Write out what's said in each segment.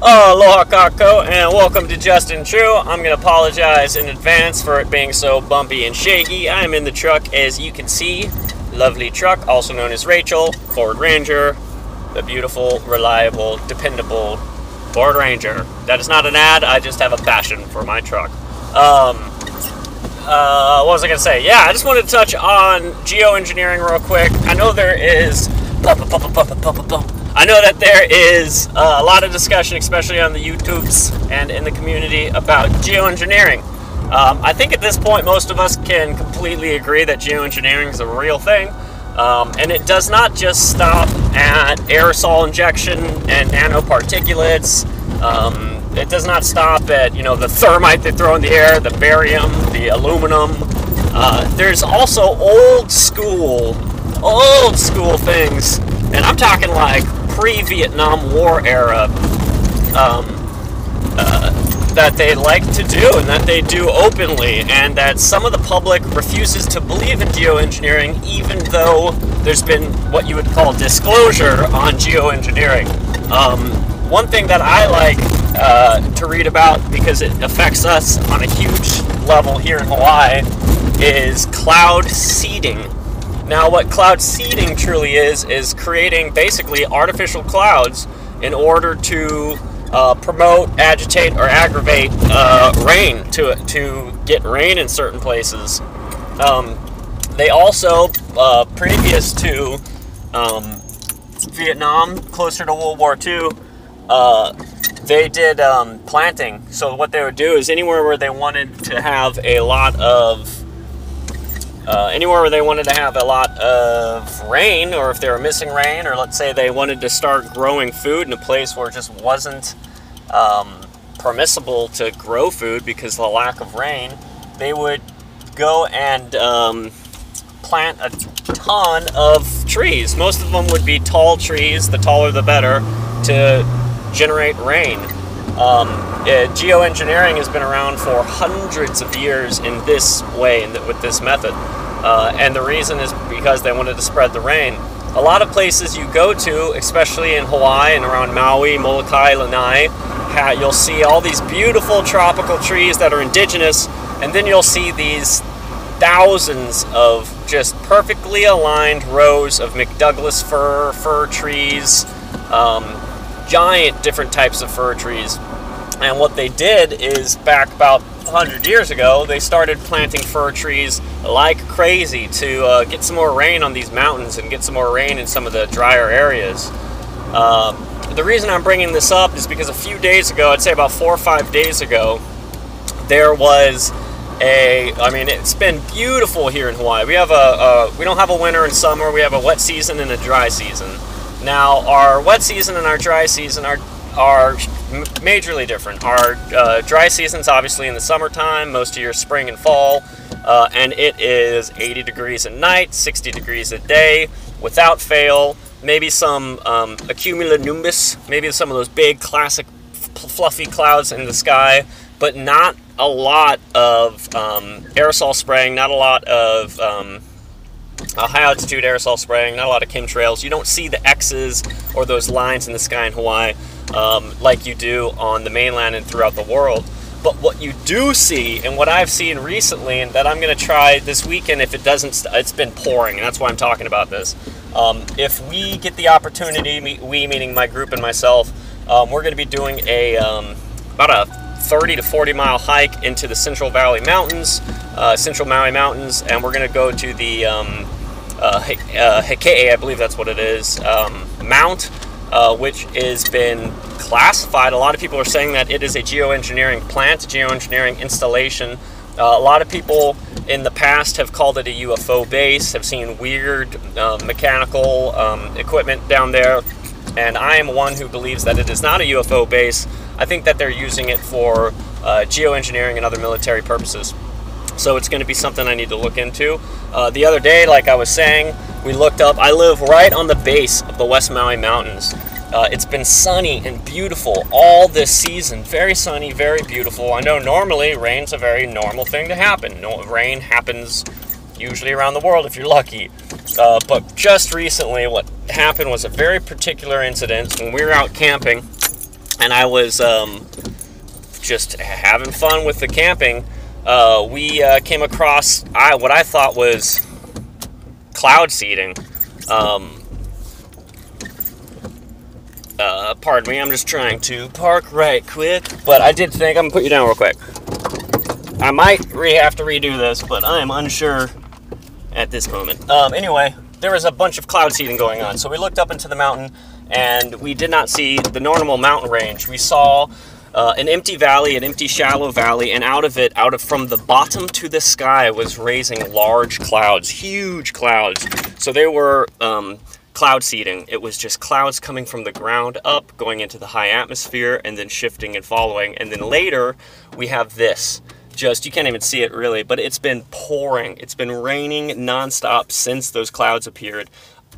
Aloha Kako, and welcome to Just&True. I'm going to apologize in advance for it being so bumpy and shaky. I'm in the truck, as you can see. Lovely truck, also known as Rachel, Ford Ranger, the beautiful, reliable, dependable Ford Ranger. That is not an ad, I just have a passion for my truck. What was I going to say? Yeah, I just wanted to touch on Geo-Engineering real quick. I know there is a lot of discussion, especially on the YouTubes and in the community, about geoengineering. I think at this point most of us can completely agree that geoengineering is a real thing, and it does not just stop at aerosol injection and nanoparticulates. It does not stop at, the thermite they throw in the air, the barium, the aluminum. There's also old school things, and I'm talking like pre-Vietnam War era, that they like to do and that they do openly, and that some of the public refuses to believe in geoengineering, even though there's been what you would call disclosure on geoengineering. One thing that I like to read about, because it affects us on a huge level here in Hawaii, is cloud seeding. Now, what cloud seeding truly is creating basically artificial clouds in order to promote, agitate, or aggravate rain, to get rain in certain places. They also, previous to Vietnam, closer to World War II, they did planting. So what they would do is anywhere where they wanted to have a lot of rain, or if they were missing rain, or let's say they wanted to start growing food in a place where it just wasn't permissible to grow food because of the lack of rain, they would go and plant a ton of trees. Most of them would be tall trees, the taller the better, to generate rain. Geoengineering has been around for hundreds of years in this way, with this method. And the reason is because they wanted to spread the rain. A lot of places you go to, especially in Hawaii and around Maui, Molokai, Lanai, you'll see all these beautiful tropical trees that are indigenous, and then you'll see these thousands of just perfectly aligned rows of McDouglas fir trees, giant different types of fir trees. And what they did is, back about 100 years ago, they started planting fir trees like crazy to get some more rain on these mountains and get some more rain in some of the drier areas. The reason I'm bringing this up is because a few days ago, I'd say about 4 or 5 days ago, there was it's been beautiful here in Hawaii. We don't have a winter and summer, we have a wet season and a dry season. Now, our wet season and our dry season are majorly different. Our dry season's obviously in the summertime, most of your spring and fall, and it is 80 degrees at night, 60 degrees a day, without fail. Maybe some cumulonimbus, maybe some of those big classic fluffy clouds in the sky, but not a lot of aerosol spraying, not a lot of high altitude aerosol spraying, not a lot of chemtrails. You don't see the X's or those lines in the sky in Hawaii like you do on the mainland and throughout the world. But what you do see, and what I've seen recently, and that I'm going to try this weekend if it doesn't, it's been pouring, and that's why I'm talking about this. If we get the opportunity, we meaning my group and myself, we're going to be doing about a 30 to 40 mile hike into the Central Valley Mountains, Central Maui Mountains, and we're going to go to the Hekea, I believe that's what it is, Mount, which has been classified. A lot of people are saying that it is a geoengineering plant, a geoengineering installation. A lot of people in the past have called it a UFO base, have seen weird mechanical equipment down there, and I am one who believes that it is not a UFO base. I think that they're using it for geoengineering and other military purposes. So it's going to be something I need to look into. The other day, like I was saying, we looked up. I live right on the base of the West Maui Mountains. It's been sunny and beautiful all this season. Very sunny, very beautiful. I know normally rain's a very normal thing to happen. Rain happens usually around the world if you're lucky. But just recently, what happened was a very particular incident when we were out camping. and I was just having fun with the camping. We came across what I thought was cloud seeding. Pardon me, I'm just trying to park right quick, but I did think, I'm gonna put you down real quick. I might have to redo this, but I am unsure at this moment. Anyway, there was a bunch of cloud seeding going on, so we looked up into the mountain, and we did not see the normal mountain range. We saw an empty valley, an empty shallow valley, and from the bottom to the sky was raising large clouds, huge clouds. So they were cloud seeding. It was just clouds coming from the ground up, going into the high atmosphere, and then shifting and following. And then later, we have this. Just, you can't even see it really, but it's been pouring. It's been raining nonstop since those clouds appeared.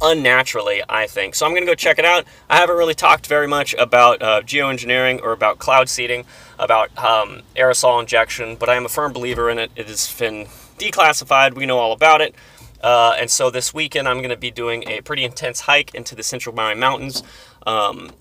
Unnaturally, I think. So I'm going to go check it out. I haven't really talked very much about geoengineering or about cloud seeding, about aerosol injection, but I am a firm believer in it. It has been declassified. We know all about it. And so this weekend I'm going to be doing a pretty intense hike into the Central Maui Mountains.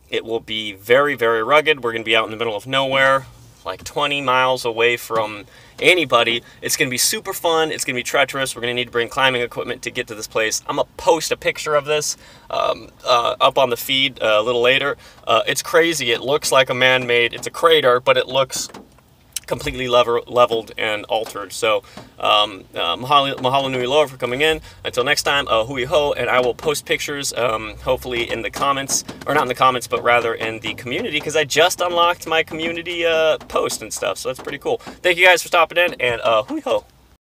It will be very, very rugged. We're going to be out in the middle of nowhere, like 20 miles away from anybody. It's going to be super fun. It's going to be treacherous. We're going to need to bring climbing equipment to get to this place. I'm going to post a picture of this up on the feed a little later. It's crazy. It looks like a man-made, it's a crater, but it looks completely leveled and altered. So mahalo nui loa for coming in. Until next time, hui ho, and I will post pictures hopefully in the comments, or not in the comments, but rather in the community, because I just unlocked my community post and stuff, so that's pretty cool. Thank you guys for stopping in, and hui ho.